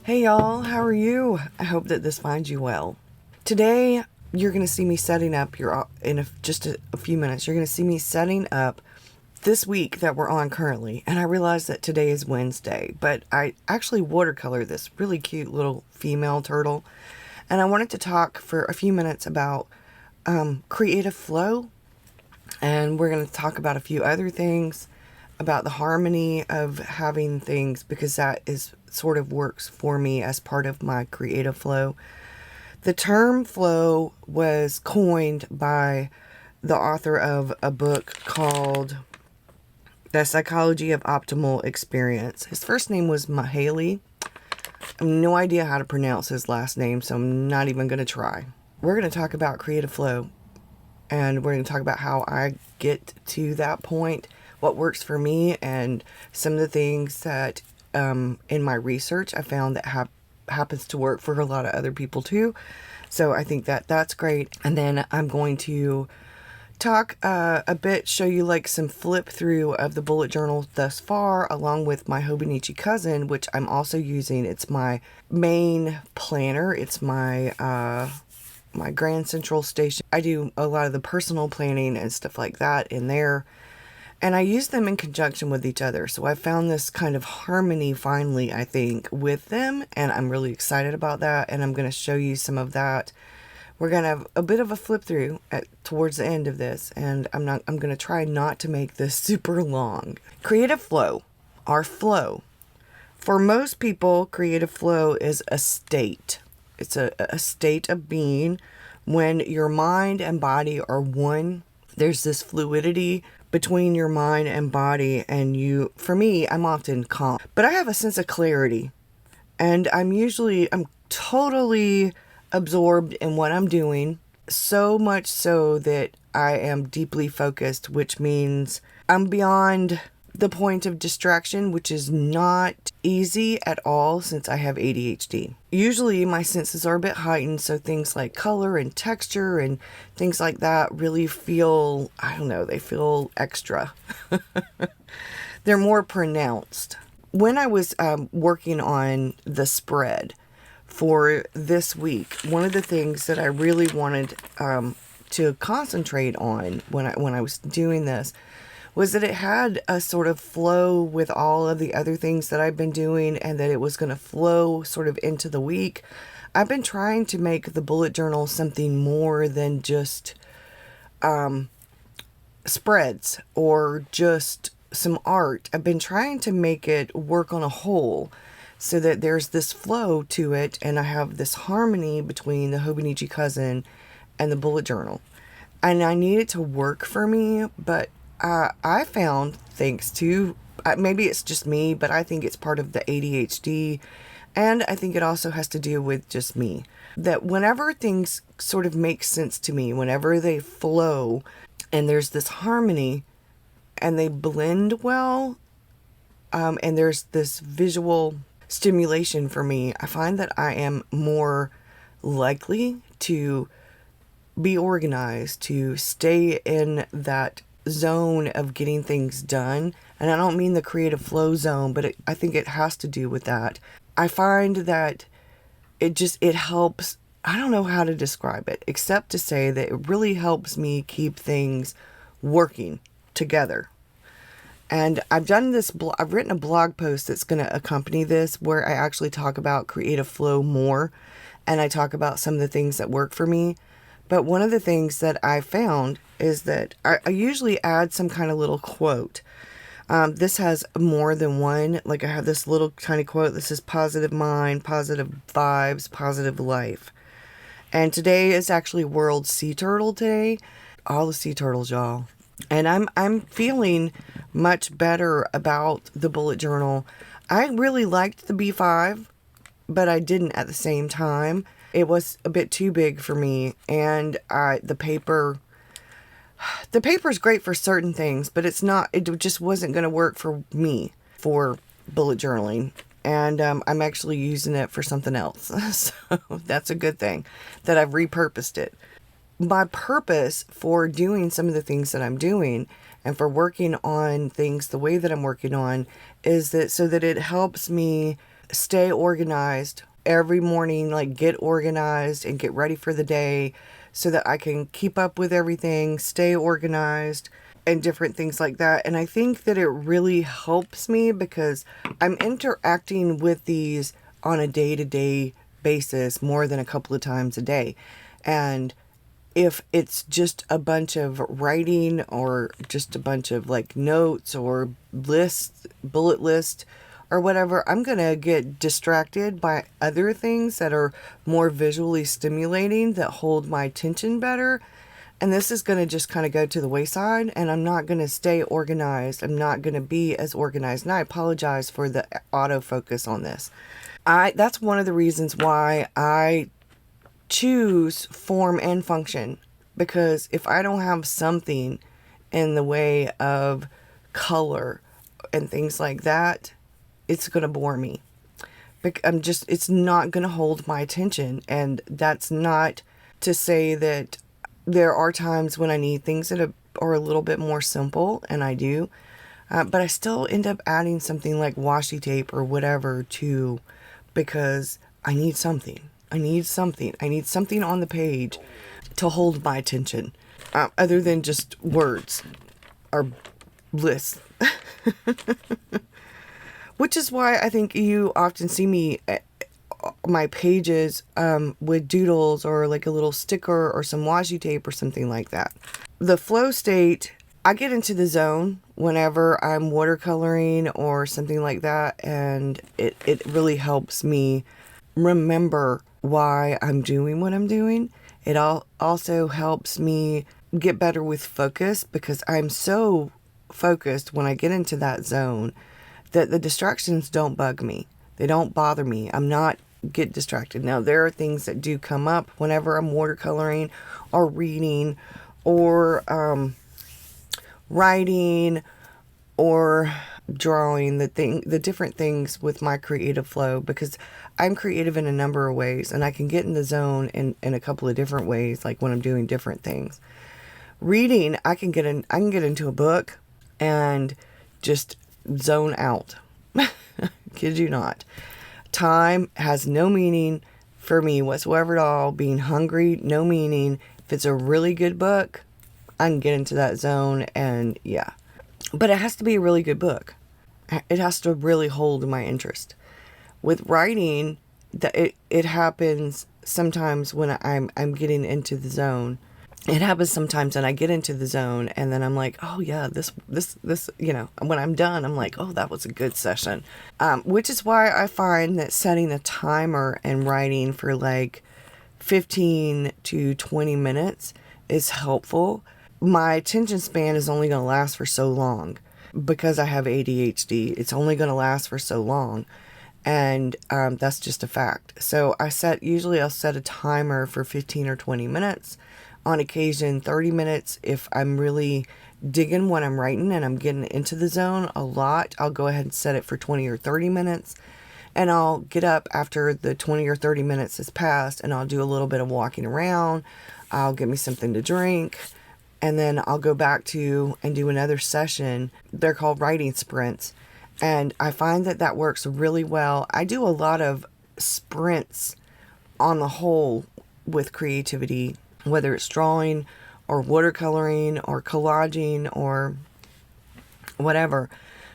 Hey y'all, how are you? I hope that this finds you well. Today, you're going to see me setting up just a few minutes. You're going to see me setting up this week that we're on currently. And I realize that today is Wednesday, but I actually watercolor this really cute little female turtle. And I wanted to talk for a few minutes about creative flow. And we're going to talk about a few other things, about the harmony of having things, because that is sort of works for me as part of my creative flow. The term flow was coined by the author of a book called The Psychology of Optimal Experience. His first name was Mihaly. I have no idea how to pronounce his last name, so I'm not even going to try. We're going to talk about creative flow, and we're going to talk about how I get to that point, what works for me, and some of the things that in my research I found that happens to work for a lot of other people too. So I think that that's great. And then I'm going to talk a bit, show you like some flip through of the bullet journal thus far, along with my Hobo Cousin, which I'm also using. It's my main planner. It's my my Grand Central Station. I do a lot of the personal planning and stuff like that in there. And I use them in conjunction with each other. So I found this kind of harmony finally, I think, with them. And I'm really excited about that. And I'm going to show you some of that. We're going to have a bit of a flip through towards the end of this. And I'm going to try not to make this super long. Creative flow, our flow. For most people, creative flow is a state. It's a state of being when your mind and body are one. There's this fluidity between your mind and body, and for me, I'm often calm, but I have a sense of clarity, and I'm totally absorbed in what I'm doing, so much so that I am deeply focused, which means I'm beyond the point of distraction, which is not easy at all since I have ADHD. Usually my senses are a bit heightened, so things like color and texture and things like that really feel, I don't know, they feel extra. They're more pronounced. When I was working on the spread for this week, one of the things that I really wanted to concentrate on when I was doing this was that it had a sort of flow with all of the other things that I've been doing, and that it was going to flow sort of into the week. I've been trying to make the bullet journal something more than just spreads or just some art. I've been trying to make it work on a whole so that there's this flow to it, and I have this harmony between the Hobo Cousin and the bullet journal. And I need it to work for me, but I found, thanks to, maybe it's just me, but I think it's part of the ADHD, and I think it also has to do with just me, that whenever things sort of make sense to me, whenever they flow, and there's this harmony, and they blend well, and there's this visual stimulation for me, I find that I am more likely to be organized, to stay in that zone of getting things done. And I don't mean the creative flow zone, but I think it has to do with that. I find that it helps. I don't know how to describe it except to say that it really helps me keep things working together. And I've written a blog post that's going to accompany this, where I actually talk about creative flow more, and I talk about some of the things that work for me. But one of the things that I found is that I usually add some kind of little quote. This has more than one. Like, I have this little tiny quote that says positive mind, positive vibes, positive life. And today is actually World Sea Turtle Day. All the sea turtles, y'all. And I'm feeling much better about the bullet journal. I really liked the B5, but I didn't at the same time. It was a bit too big for me, and the paper's great for certain things, but it just wasn't going to work for me for bullet journaling. And I'm actually using it for something else. So that's a good thing that I've repurposed it. My purpose for doing some of the things that I'm doing and for working on things the way that I'm working on is that so that it helps me stay organized every morning, like get organized and get ready for the day so that I can keep up with everything, stay organized, and different things like that. And I think that it really helps me because I'm interacting with these on a day-to-day basis more than a couple of times a day. And if it's just a bunch of writing or just a bunch of like notes or lists, bullet list or whatever, I'm going to get distracted by other things that are more visually stimulating that hold my attention better. And this is going to just kind of go to the wayside, and I'm not going to stay organized. I'm not going to be as organized. And I apologize for the autofocus on this. That's one of the reasons why I choose form and function, because if I don't have something in the way of color and things like that, it's going to bore me. It's not going to hold my attention. And that's not to say that there are times when I need things that are a little bit more simple, and I do. But I still end up adding something like washi tape or whatever too, because I need something. I need something on the page to hold my attention, other than just words or lists. Which is why I think you often see me my pages with doodles or like a little sticker or some washi tape or something like that. The flow state, I get into the zone whenever I'm watercoloring or something like that, and it really helps me remember why I'm doing what I'm doing. It also helps me get better with focus, because I'm so focused when I get into that zone that the distractions don't bug me. They don't bother me. I'm not get distracted. Now, there are things that do come up whenever I'm watercoloring or reading or writing or drawing, the different things with my creative flow, because I'm creative in a number of ways, and I can get in the zone in a couple of different ways, like when I'm doing different things. Reading, I can get into a book and just zone out. Kid you not. Time has no meaning for me whatsoever at all. Being hungry, no meaning. If it's a really good book, I can get into that zone, and yeah. But it has to be a really good book. It has to really hold my interest. With writing, it happens sometimes when I'm getting into the zone. It happens sometimes and I get into the zone, and then I'm like, oh yeah, this, when I'm done, I'm like, oh, that was a good session. Which is why I find that setting a timer and writing for like 15 to 20 minutes is helpful. My attention span is only going to last for so long because I have ADHD. It's only going to last for so long. And that's just a fact. So usually I'll set a timer for 15 or 20 minutes. On occasion, 30 minutes. If I'm really digging what I'm writing and I'm getting into the zone a lot, I'll go ahead and set it for 20 or 30 minutes. And I'll get up after the 20 or 30 minutes has passed, and I'll do a little bit of walking around. I'll get me something to drink. And then I'll go back to and do another session. They're called writing sprints. And I find that works really well. I do a lot of sprints on the whole with creativity, whether it's drawing or watercoloring or collaging or whatever,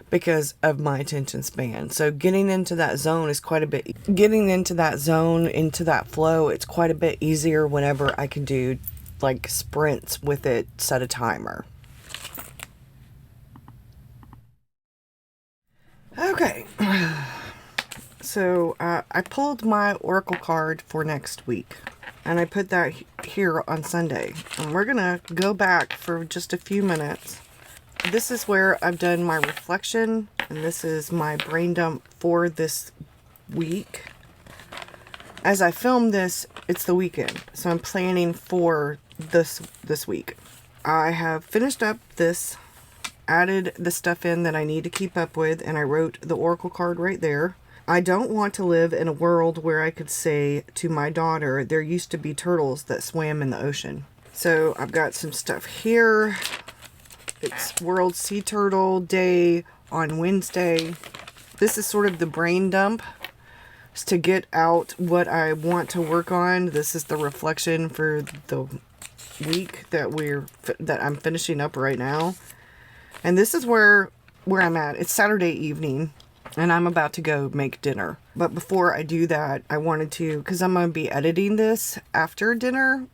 because of my attention span. So getting into that zone is quite a bit, into that flow, it's quite a bit easier whenever I can do like sprints with it, set a timer. Okay, so I pulled my Oracle card for next week, and I put that here on Sunday. And we're gonna go back for just a few minutes. This is where I've done my reflection, and this is my brain dump for this week. As I film this, it's the weekend, so I'm planning for this week. I have finished up this, added the stuff in that I need to keep up with, and I wrote the Oracle card right there. I don't want to live in a world where I could say to my daughter, there used to be turtles that swam in the ocean. So I've got some stuff here. It's World Sea Turtle Day on Wednesday. This is sort of the brain dump to get out what I want to work on. This is the reflection for the week that I'm finishing up right now. And this is where I'm at. It's Saturday evening and I'm about to go make dinner. But before I do that, I wanted to, because I'm going to be editing this after dinner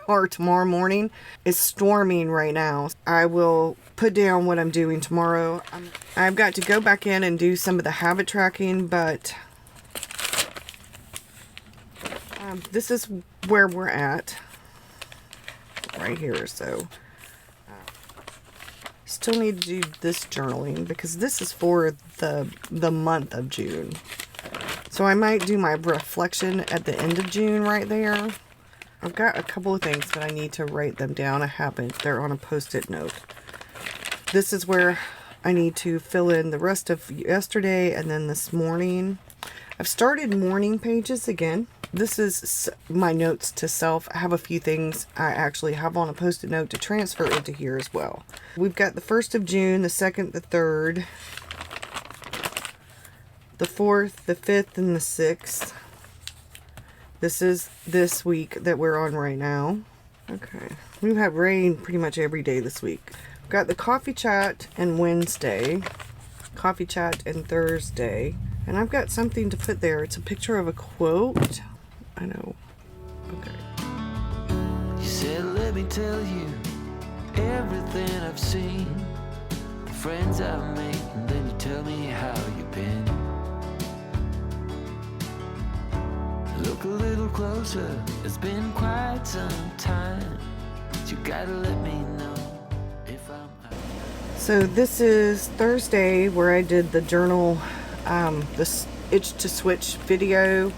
or tomorrow morning. It's storming right now. I will put down what I'm doing tomorrow. I've got to go back in and do some of the habit tracking, but this is where we're at right here. So still need to do this journaling because this is for the month of June. So I might do my reflection at the end of June right there. I've got a couple of things, but I need to write them down. I haven't. They're on a post-it note. This is where I need to fill in the rest of yesterday and then this morning. I've started morning pages again. This is my notes to self. I have a few things I actually have on a post-it note to transfer into here as well. We've got the 1st of June, the 2nd, the 3rd, the 4th, the 5th, and the 6th. This is this week that we're on right now. Okay. We've had rain pretty much every day this week. We've got the coffee chat and Wednesday, coffee chat and Thursday. And I've got something to put there. It's a picture of a quote. I know. Okay. You said, let me tell you everything I've seen, the friends I've made, and then you tell me how you've been. Look a little closer, it's been quite some time. You gotta let me know if I'm out. So this is Thursday where I did the journal, this itch to switch video.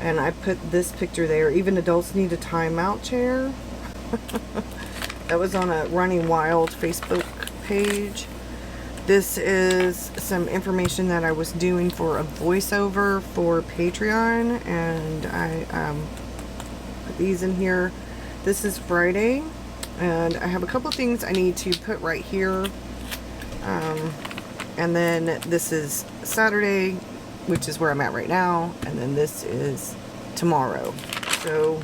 And I put this picture there. Even adults need a timeout chair. That was on a Running Wild Facebook page. This is some information that I was doing for a voiceover for Patreon. And I put these in here. This is Friday. And I have a couple things I need to put right here. And then this is Saturday, which is where I'm at right now, and then this is tomorrow. So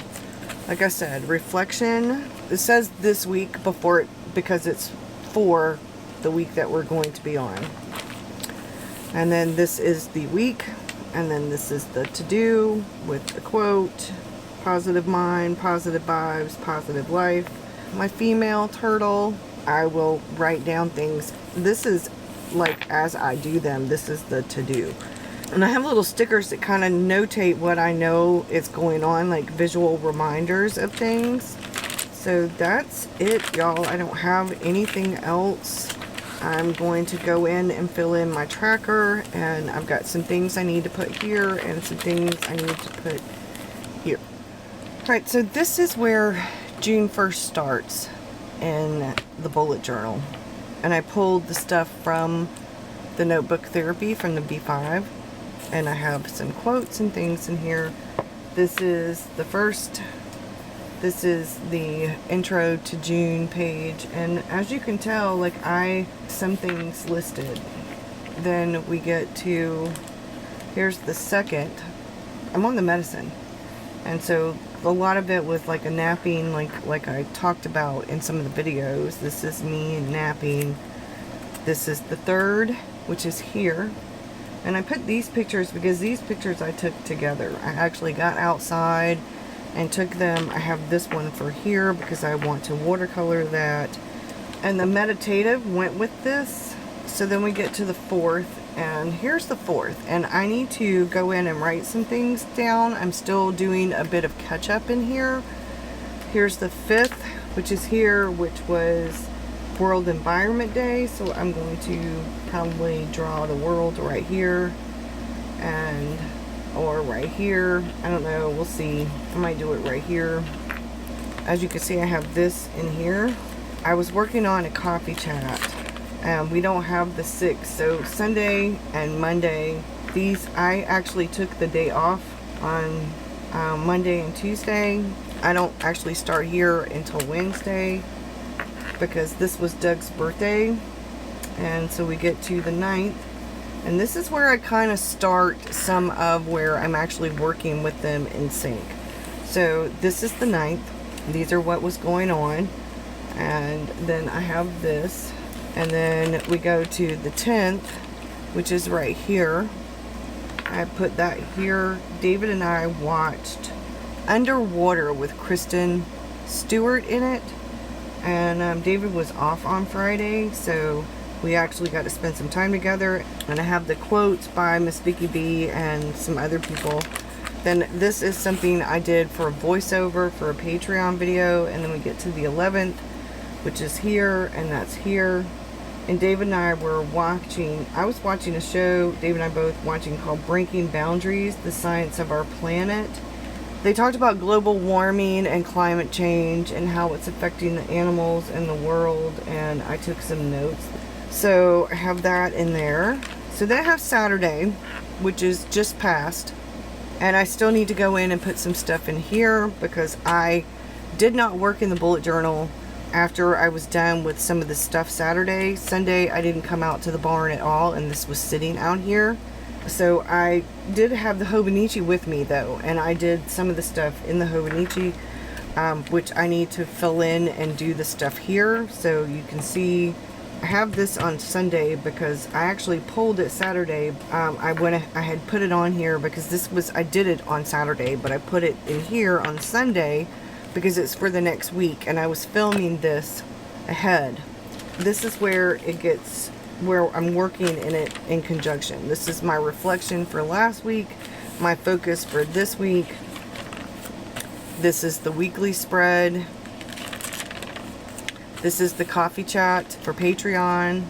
like I said, reflection, it says this week before it because it's for the week that we're going to be on. And then this is the week, and then this is the to-do with the quote, positive mind, positive vibes, positive life. My female turtle, I will write down things. This is like as I do them, this is the to-do. And I have little stickers that kind of notate what I know is going on, like visual reminders of things. So that's it, y'all. I don't have anything else. I'm going to go in and fill in my tracker, and I've got some things I need to put here and some things I need to put here. Alright, so this is where June 1st starts in the bullet journal. And I pulled the stuff from the notebook therapy from the B5. And I have some quotes and things in here. This is the first, this is the intro to June page. And as you can tell, like some things listed. Then we get to, here's the second. I'm on the medicine. And so a lot of it was like a napping, like I talked about in some of the videos. This is me napping. This is the third, which is here. And I put these pictures because these pictures I took together. I actually got outside and took them. I have this one for here because I want to watercolor that. And the meditative went with this. So then we get to the 4th. And here's the 4th. And I need to go in and write some things down. I'm still doing a bit of catch up in here. Here's the 5th, which is here, which was World Environment Day, so I'm going to probably draw the world right here or right here. I don't know, we'll see. I might do it right here. As you can see, I have this in here. I was working on a coffee chat and we don't have the 6th, so Sunday and Monday, I actually took the day off on Monday and Tuesday. I don't actually start here until Wednesday, because this was Doug's birthday, and so we get to the 9th, And this is where I kind of start some of where I'm actually working with them in sync. So this is the 9th. These are what was going on. And then I have this. And then we go to the 10th, which is right here. I put that here. David and I watched Underwater with Kristen Stewart in it. And David was off on Friday, so we actually got to spend some time together. And I have the quotes by Miss Vicky B and some other people. Then this is something I did for a voiceover for a Patreon video. And then we get to the 11th, which is here, and that's here. And David and I were I was watching a show, David and I both watching, called Breaking Boundaries, The Science of Our Planet. They talked about global warming and climate change and how it's affecting the animals and the world, and I took some notes. So I have that in there. So then I have Saturday, which is just past, and I still need to go in and put some stuff in here because I did not work in the bullet journal after I was done with some of the stuff Saturday. Sunday I didn't come out to the barn at all, and this was sitting out here. So I did have the Hobonichi with me though, and I did some of the stuff in the Hobonichi, which I need to fill in and do the stuff here. So you can see I have this on Sunday because I actually pulled it Saturday. I had put it on here because I did it on Saturday, but I put it in here on Sunday because it's for the next week, and I was filming this ahead. This is where I'm working in it in conjunction. This is my reflection for last week, my focus for this week. This is the weekly spread. This is the coffee chat for Patreon.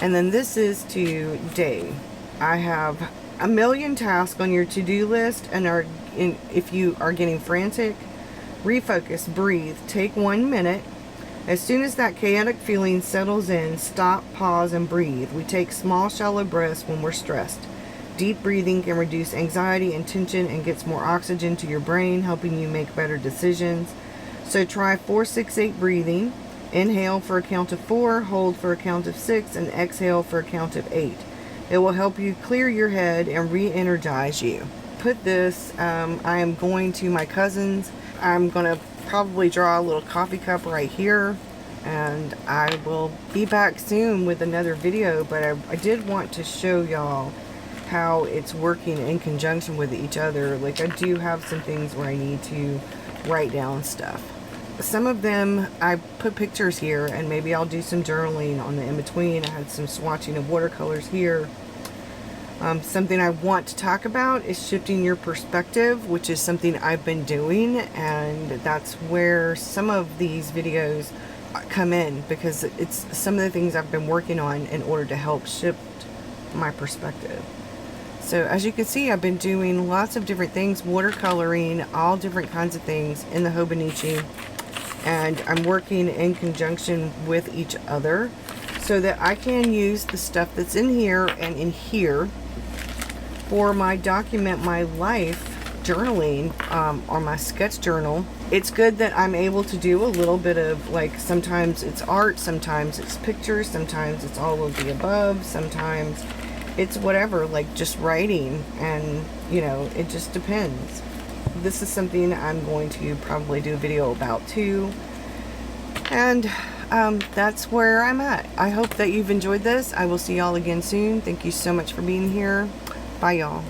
And then this is today. I have a million tasks on your to-do list, and if you are getting frantic, refocus, breathe, take 1 minute. As soon as that chaotic feeling settles in, stop, pause, and breathe. We take small, shallow breaths when we're stressed. Deep breathing can reduce anxiety and tension and gets more oxygen to your brain, helping you make better decisions. So try 4-6-8 breathing. Inhale for a count of 4, hold for a count of 6, and exhale for a count of 8. It will help you clear your head and re-energize you. Put this, I am going to my cousin's. I'm going to probably draw a little coffee cup right here, and I will be back soon with another video. But I did want to show y'all how it's working in conjunction with each other. Like, I do have some things where I need to write down stuff. Some of them I put pictures here, and maybe I'll do some journaling on the in-between. I had some swatching of watercolors here. Something I want to talk about is shifting your perspective, which is something I've been doing, and that's where some of these videos come in, because it's some of the things I've been working on in order to help shift my perspective. So as you can see, I've been doing lots of different things, watercoloring, all different kinds of things in the Hobonichi, and I'm working in conjunction with each other so that I can use the stuff that's in here and in here for my document my life journaling, or my sketch journal. It's good that I'm able to do a little bit of, like, sometimes it's art, sometimes it's pictures, sometimes it's all of the above, sometimes it's whatever, like just writing, and it just depends. This is something I'm going to probably do a video about too, and that's where I'm at. I hope that you've enjoyed this. I will see y'all again soon. Thank you so much for being here. Bye, y'all.